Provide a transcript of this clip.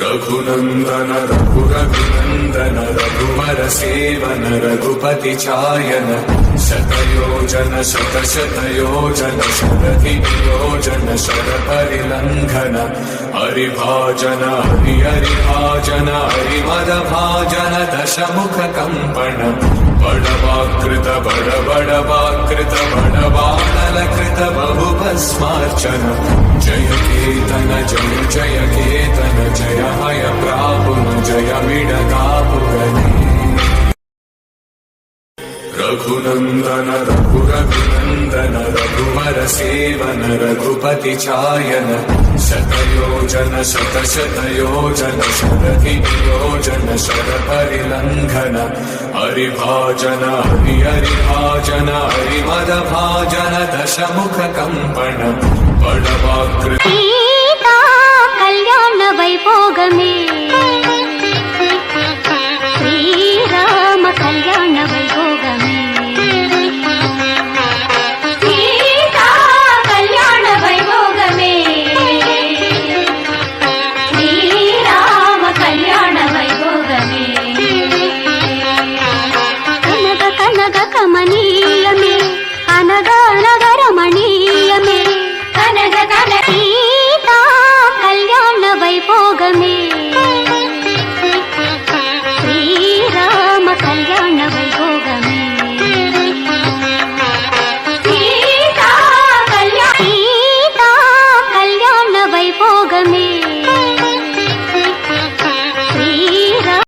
रघुनंदन रघुरघुनंदन रघुवर seven Raghupati चायन शतयोजन शतशतयोजन शरधियोजन शरपरिलंघन हरिभाजन हरिभाजन हरिमदभाजन दशमुख कंपन बड़वाकृत बड़वाकृत बड़वानलकृत बहुभस्मार्चन जय केतन जय केतन जय हय प्रापुन जय मिडकापुगने रघुनंदन रघुरघुनंदन रघुवर सेवन रघुपति चायन शतयोजन शतशतयोजन शरधियोजन शरपरिलंघन हरिभाजन हरिभाजन हरिमदभाजन दशमुख कंपन बड़वाकृत